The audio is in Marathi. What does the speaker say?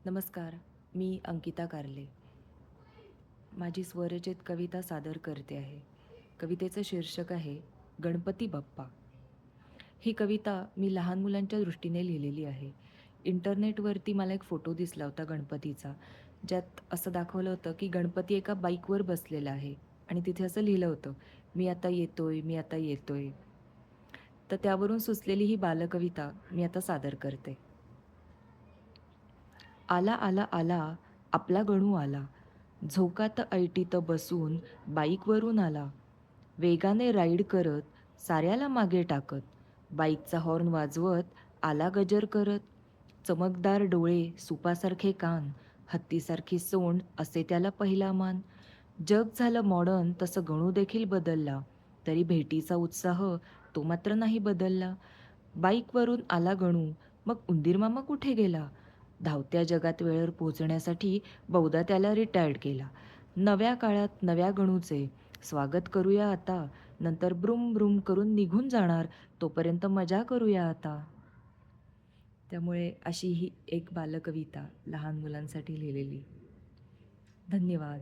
नमस्कार. मी अंकिता कारले. माझी स्वरचित कविता सादर करते आहे. कवितेचं शीर्षक आहे गणपती बाप्पा. ही कविता मी लहान मुलांच्या दृष्टीने लिहिलेली आहे. इंटरनेटवरती मला एक फोटो दिसला होता गणपतीचा, ज्यात असं दाखवलं होतं की गणपती एका बाईकवर बसलेला आहे आणि तिथे असं लिहिलं होतं, "मी आता येतोय, मी आता येतोय." तर त्यावरून सुचलेली ही बालकविता मी आता सादर करते. आला आला आला आपला गणू आला, झोकात ऐटीत बसून बाईकवरून आला, वेगाने राईड करत साऱ्याला मागे टाकत, बाईकचा हॉर्न वाजवत आला गजर करत, चमकदार डोळे सुपासारखे कान, हत्तीसारखी सोंड असे त्याला पहिला मान. जग झालं मॉडर्न तसं गणू देखील बदलला, तरी भेटीचा उत्साह तो मात्र नाही बदलला. बाईकवरून आला गणू, मग उंदीर मामा कुठे गेला? धावत्या जगात वेळेवर पोहोचण्यासाठी बहुधा त्याला रिटायर्ड केला. नव्या काळात नव्या गणूचे स्वागत करूया आता, नंतर ब्रुम ब्रुम करून निघून जाणार, तोपर्यंत मजा करूया आता. त्यामुळे अशी ही एक बालकविता लहान मुलांसाठी लिहिलेली. धन्यवाद.